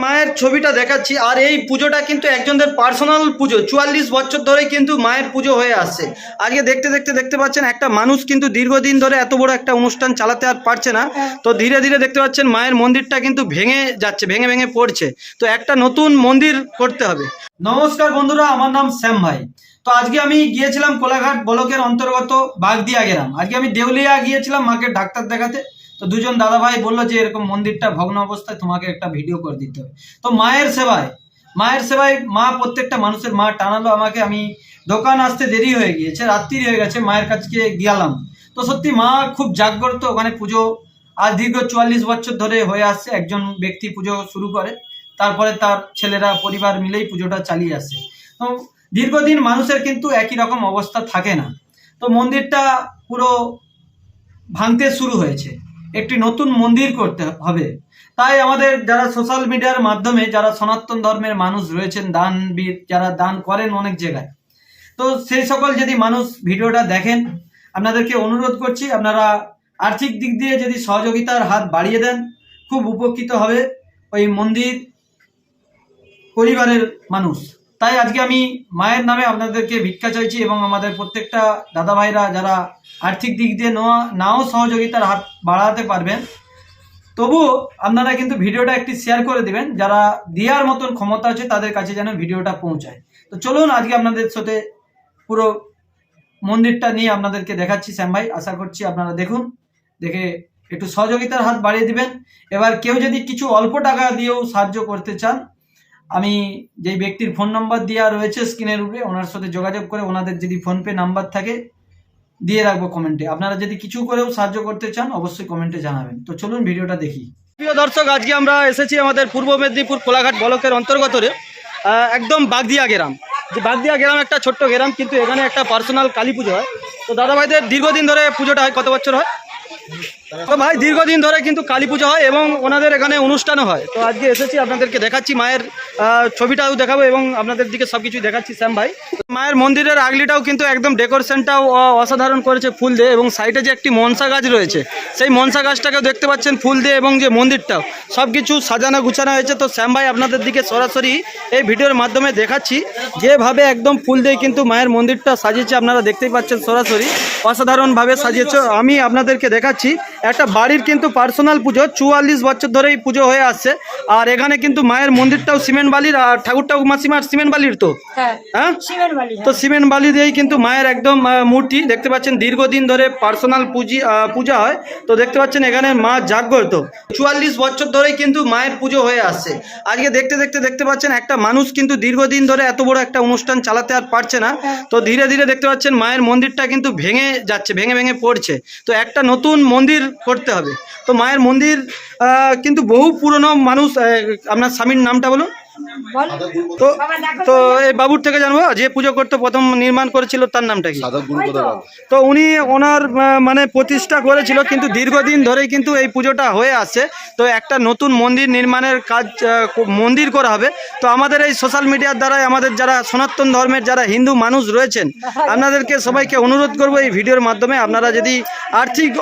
মায়ের ছবিটা দেখাচ্ছি। আর এই পুজোটা কিন্তু একজনদের পার্সোনাল পুজো, 44 বছর ধরে কিন্তু মায়ের পুজো হয়ে আসছে। আজকে দেখতে পাচ্ছেন একটা মানুষ কিন্তু দীর্ঘদিন ধরে এত বড় একটা অনুষ্ঠান চালাতে আর পারছে না। তো ধীরে ধীরে দেখতে পাচ্ছেন মায়ের মন্দিরটা কিন্তু ভেঙে যাচ্ছে, ভেঙে পড়ছে। তো একটা নতুন মন্দির করতে হবে। নমস্কার বন্ধুরা, আমার নাম শ্যাম ভাই। তো আজকে আমি গিয়েছিলাম কোলাঘাট ব্লকের অন্তর্গত বাগদিয়া গ্রাম। আজকে আমি দেউলিয়া গিয়েছিলাম মাকে ডাক্তার দেখাতে। তো দুজন দাদা ভাই বললো যে এরকম মন্দিরটা ভগ্ন অবস্থায়, তোমাকে একটা ভিডিও করে দিতে হবে। তো মায়ের সেবায় মা প্রত্যেকটা মানুষের মা টানালো আমাকে। আমি দোকান আসতে দেরি হয়ে গিয়েছে, রাত্রি হয়ে গেছে, মায়ের কাছে গেলাম। তো সত্যি মা খুব জাগ্রত ওখানে পুজো। আর দীর্ঘ 44 বছর ধরে হয়ে আসছে। একজন ব্যক্তি পুজো শুরু করে, তারপরে তার ছেলেরা পরিবার মিলেই পুজোটা চালিয়ে আসে। তো দীর্ঘদিন মানুষের কিন্তু একই রকম অবস্থা থাকে না। তো মন্দিরটা পুরো ভাঙতে শুরু হয়েছে, একটি নতুন মন্দির করতে হবে। তাই আমাদের যারা সোশ্যাল মিডিয়ার মাধ্যমে যারা সনাতন ধর্মের মানুষ রয়েছেন, দানবীর যারা দান করেন অনেক জায়গায়, তো সেই সকল যদি মানুষ ভিডিওটা দেখেন, আপনাদেরকে অনুরোধ করছি আপনারা আর্থিক দিক দিয়ে যদি সহযোগিতার হাত বাড়িয়ে দেন, খুব উপকৃত হবে ওই মন্দির পরিবারের মানুষ। তাই আজকে আমি মায়ের নামে আপনাদেরকে ভিক্ষা চাইছি, এবং আমাদের প্রত্যেকটা দাদা ভাইরা যারা আর্থিক দিক দিয়ে নাও সহযোগিতার হাত বাড়াতে পারবেন, তবুও আপনারা কিন্তু ভিডিওটা একটি শেয়ার করে দিবেন। যারা দেওয়ার মতন ক্ষমতা আছে তাদের কাছে যেন ভিডিওটা পৌঁছায়। তো চলুন আজকে আপনাদের সাথে পুরো মন্দিরটা নিয়ে আপনাদেরকে দেখাচ্ছি শ্যাম ভাই। আশা করছি আপনারা দেখুন, দেখে একটু সহযোগিতার হাত বাড়িয়ে দিবেন। এবার কেউ যদি কিছু অল্প টাকা দিয়েও সাহায্য করতে চান, আমি যেই ব্যক্তির ফোন নাম্বার দেওয়া রয়েছে স্ক্রিনের উপরে, ওনার সাথে যোগাযোগ করে ওনাদের যদি ফোনপে নাম্বার থাকে দিয়ে রাখবো কমেন্টে। আপনারা যদি কিছু করেও সাহায্য করতে চান অবশ্যই কমেন্টে জানাবেন। তো চলুন ভিডিওটা দেখি। প্রিয় দর্শক, আজকে আমরা এসেছি আমাদের পূর্ব মেদিনীপুর কোলাঘাট ব্লকের অন্তর্গত একদম বাগদিয়া গ্রাম। যে বাগদিয়া গ্রাম একটা ছোট্ট গ্রাম, কিন্তু এখানে একটা পার্সোনাল কালী পুজো হয়। তো দাদা ভাইদের দীর্ঘদিন ধরে পুজোটা হয়, কত বছর হয়? তো ভাই দীর্ঘদিন ধরে কিন্তু কালী পুজো হয় এবং ওনাদের এখানে অনুষ্ঠানও হয়। তো আজকে এসেছি, আপনাদেরকে দেখাচ্ছি মায়ের ছবিটাও দেখাবো এবং আপনাদের দিকে সব কিছুই দেখাচ্ছি শ্যাম ভাই। মায়ের মন্দিরের আগলিটাও কিন্তু একদম ডেকোরেশনটাও অসাধারণ করেছে ফুল দিয়ে, এবং সাইডে যে একটি মনসা গাছ রয়েছে সেই মনসা গাছটাকেও দেখতে পাচ্ছেন ফুল দিয়ে, এবং যে মন্দিরটাও সব কিছু সাজানো গুছানো হয়েছে। তো শ্যাম ভাই আপনাদের দিকে সরাসরি এই ভিডিওর মাধ্যমে দেখাচ্ছি যেভাবে একদম ফুল দিয়ে কিন্তু মায়ের মন্দিরটা সাজিয়েছে, আপনারা দেখতেই পাচ্ছেন সরাসরি অসাধারণভাবে সাজিয়েছে। আমি আপনাদেরকে দেখাচ্ছি একটা বাড়ির কিন্তু পার্সোনাল পুজো, 44 বছর ধরে এই পুজো হয়ে আসছে। আর এখানে কিন্তু মায়ের মন্দিরটাও সিমেন্ট বালির, আর ঠাকুরটাও মাসিমার সিমেন্ট বালির। তো হ্যাঁ, তো সিমেন্ট বালি দিয়েই কিন্তু মায়ের একদম মূর্তি দেখতে পাচ্ছেন। দীর্ঘদিন ধরে পার্সোনাল পূজা হয়। তো দেখতে পাচ্ছেন এখানে মা জাগ্রত, 44 বছর ধরেই কিন্তু মায়ের পুজো হয়ে আসছে। আজকে দেখতে পাচ্ছেন একটা মানুষ কিন্তু দীর্ঘদিন ধরে এত বড় একটা অনুষ্ঠান চালাতে আর পারছে না। তো ধীরে ধীরে দেখতে পাচ্ছেন মায়ের মন্দিরটা কিন্তু ভেঙে যাচ্ছে, ভেঙে পড়ছে। তো একটা নতুন মন্দির করতে হবে। তো মায়ের মন্দির কিন্তু বহু পুরনো মানুষ। আপনার স্বামীর নামটা বলুন। তো তো এই বাবুর থেকে জানবো যে পুজো করতে প্রথম নির্মাণ করেছিল তার নামটা কি? তো উনি ওনার মানে প্রতিষ্ঠা করেছিল, কিন্তু দীর্ঘদিন ধরেই কিন্তু এই পুজোটা হয়ে আসছে। তো একটা নতুন মন্দির নির্মাণের কাজ মন্দির করা হবে। তো আমাদের এই সোশ্যাল মিডিয়ার দ্বারাই আমাদের যারা সনাতন ধর্মের যারা হিন্দু মানুষ রয়েছেন, আপনাদেরকে সবাইকে অনুরোধ করব এই ভিডিওর মাধ্যমে আপনারা যদি আর্থিক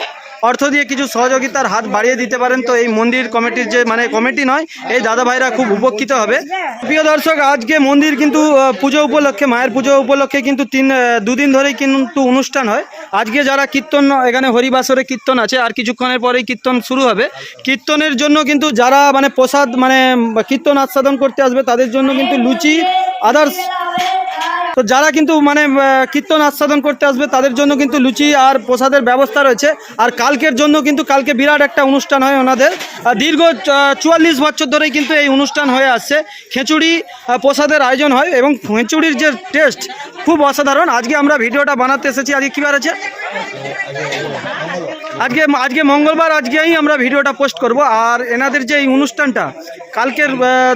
অর্থ দিয়ে কিছু সহযোগিতার হাত বাড়িয়ে দিতে পারেন, তো এই মন্দির কমিটির যে কমিটি নয়, এই দাদা ভাইরা খুব উপকৃত হবে। প্রিয় দর্শক, আজকে মন্দির কিন্তু পুজো উপলক্ষে, মায়ের পুজো উপলক্ষে কিন্তু দুদিন ধরেই কিন্তু অনুষ্ঠান হয়। আজকে যারা কীর্তন, এখানে হরিবাসরে কীর্তন আছে, আর কিছুক্ষণের পরেই কীর্তন শুরু হবে। কীর্তনের জন্য কিন্তু যারা প্রসাদ কীর্তন আস্বাদন করতে আসবে তাদের জন্য কিন্তু লুচি আদার্স, তো যারা কিন্তু কীর্তন আস্বাদন করতে আসবে তাদের জন্য কিন্তু লুচি আর প্রসাদের ব্যবস্থা রয়েছে। আর কালকের জন্য কিন্তু কালকে বিরাট একটা অনুষ্ঠান হয় ওনাদের। দীর্ঘ 44 বছর ধরেই কিন্তু এই অনুষ্ঠান হয়ে আসছে। খিচুড়ি প্রসাদের আয়োজন হয়, এবং খিচুড়ির যে টেস্ট খুব অসাধারণ। আজকে আমরা ভিডিওটা বানাতে এসেছি। আজকে কী বার আছে? আজকে মঙ্গলবার। আজকেই আমরা ভিডিওটা পোস্ট করব। আর এনাদের যে এই অনুষ্ঠানটা কালকের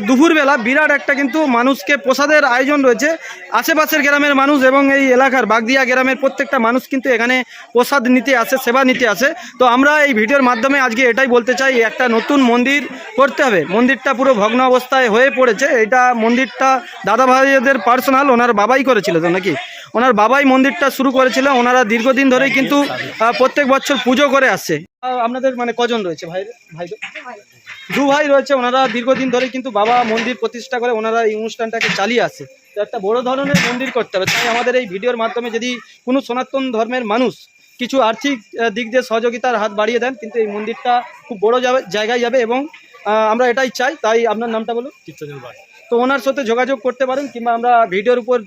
দুপুরবেলা বিরাট একটা কিন্তু মানুষকে প্রসাদের আয়োজন রয়েছে। আশেপাশের গ্রামের মানুষ এবং এই এলাকার বাগদিয়া গ্রামের প্রত্যেকটা মানুষ কিন্তু এখানে প্রসাদ নিতে আসে, সেবা নিতে আসে। তো আমরা এই ভিডিওর মাধ্যমে আজকে এটাই বলতে চাই, একটা নতুন মন্দির করতে হবে। মন্দিরটা পুরো ভগ্ন অবস্থায় হয়ে পড়েছে। এটা মন্দিরটা দাদা ভাইদের পার্সোনাল, ওনার বাবাই করেছিল তো নাকি? ওনার বাবাই মন্দিরটা শুরু করেছিল। ওনারা দীর্ঘদিন ধরেই কিন্তু প্রত্যেক বছর পুজো করে আসছে। আপনাদের কজন রয়েছে ভাই? দু ভাই রয়েছে, ওনারা দীর্ঘদিন ধরে কিন্তু বাবা মন্দির প্রতিষ্ঠা করে ওনারা এই অনুষ্ঠানটাকে চালিয়ে আসে। তো একটা বড় ধরনের মন্দির করতে হবে, তাই আমাদের এই ভিডিওর মাধ্যমে যদি কোনো সনাতন ধর্মের মানুষ কিছু আর্থিক দিক দিয়ে সহযোগিতার হাত বাড়িয়ে দেন, কিন্তু এই মন্দিরটা খুব বড় জায়গায় যাবে এবং আমরা এটাই চাই। তাই আপনার নামটা বলুন। তো ওনার সাথে যোগাযোগ করতে পারেন, কিংবা আমরা ভিডিওর উপর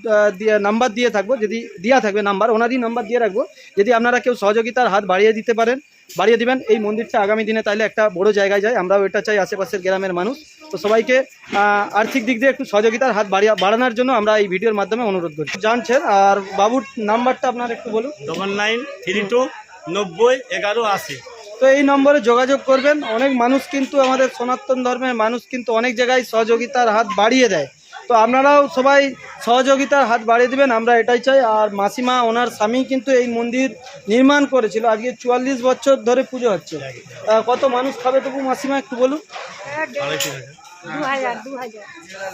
নাম্বার দিয়ে থাকবো, যদি দেওয়া থাকবে নাম্বার, ওনারই নাম্বার দিয়ে রাখবো। যদি আপনারা কেউ সহযোগিতার হাত বাড়িয়ে দিতে পারেন, বাড়িয়ে দিবেন, এই মন্দিরটা আগামী দিনে তাইলে একটা বড় জায়গায় যায়। আমরাও এটা চাই আশেপাশের গ্রামের মানুষ। তো সবাইকে আর্থিক দিক দিয়ে একটু সহযোগিতার হাত বাড়ানোর জন্য আমরা এই ভিডিওর মাধ্যমে অনুরোধ করছি। জানছেন, আর বাবুর নাম্বারটা আপনার একটু বলুন। 9932901180। তো এই নম্বরে যোগাযোগ করবেন। অনেক মানুষ কিন্তু আমাদের সনাতন ধর্মের মানুষ কিন্তু অনেক জায়গায় সহযোগিতার হাত বাড়িয়ে দেয়, তো আপনারাও সবাই সহযোগিতার হাত বাড়িয়ে দিবেন, আমরা এটাই চাই। আর মাসিমা ওনার স্বামী কিন্তু এই মন্দির নির্মাণ করেছিল, আজকে 44 বছর ধরে পুজো হচ্ছে। কত মানুষ খাবে তবু মাসিমা একটু বলুন। 2000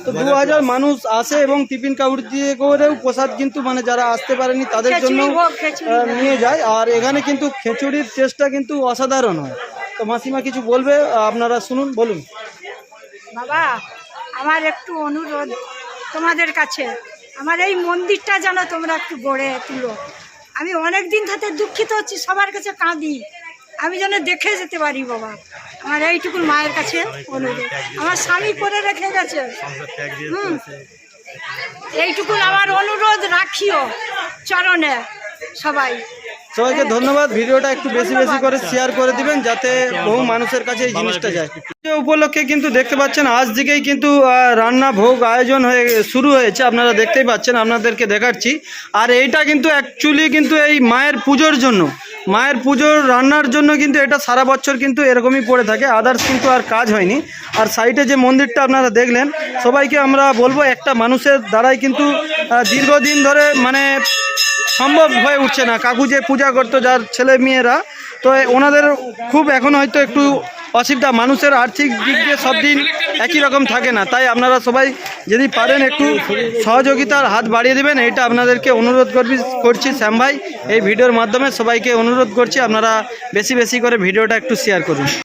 তো 2000 মানুষ আসে এবং টিফিন কাউর দিয়ে করেও প্রসাদ কিন্তু মানে যারা আসতে পারেনি তাদের জন্য নিয়ে যায়। আর এখানে কিন্তু খিচুড়ির টেস্টটা কিন্তু অসাধারণ হয়। তো মাসিমা কিছু বলবে, আপনারা শুনুন, বলুন। বাবা, আমার একটু অনুরোধ তোমাদের কাছে, আমার এই মন্দিরটা যেন তোমরা একটু গড়ে তুলো। আমি অনেক দিন থেকে দুঃখিত হচ্ছি, সবার কাছে কাঁদি, আমি যেন দেখে যেতে পারি বাবা। আমার এইটুকু মায়ের কাছে অনুরোধ, আমার স্বামী করে রেখে গেছে। এইটুকু আমার অনুরোধ রাখিও চরণে সবাই। সবাইকে ধন্যবাদ। ভিডিওটা একটু বেশি বেশি করে শেয়ার করে দিবেন, যাতে বহু মানুষের কাছে এই জিনিসটা যায়। এই উপলক্ষে কিন্তু দেখতে পাচ্ছেন আজ থেকেই কিন্তু রান্না ভোগ আয়োজন হয়ে শুরু হয়েছে, আপনারা দেখতেই পাচ্ছেন, আপনাদেরকে দেখাচ্ছি। আর এইটা কিন্তু অ্যাকচুয়ালি কিন্তু এই মায়ের পুজোর জন্য, মায়ের পুজোর রান্নার জন্য কিন্তু এটা সারা বছর কিন্তু এরকমই পড়ে থাকে, আদার্স কিন্তু আর কাজ হয়নি। আর সাইডে যে মন্দিরটা আপনারা দেখলেন, সবাইকে আমরা বলবো একটা মানুষের দ্বারাই কিন্তু দীর্ঘদিন ধরে মানে সম্ভব হয়ে উঠছে না। কাকু যে পূজা করতো যার ছেলে মেয়েরা, তো ওনাদের খুব এখন হয়তো একটু অসুবিধা, মানুষের আর্থিক দিক দিয়ে সব দিন একই রকম থাকে না। তাই আপনারা সবাই যদি পারেন একটু সহযোগিতার হাত বাড়িয়ে দেবেন, এইটা আপনাদেরকে অনুরোধ করছি শ্যাম ভাই। এই ভিডিওর মাধ্যমে সবাইকে অনুরোধ করছি আপনারা বেশি বেশি করে ভিডিওটা একটু শেয়ার করুন।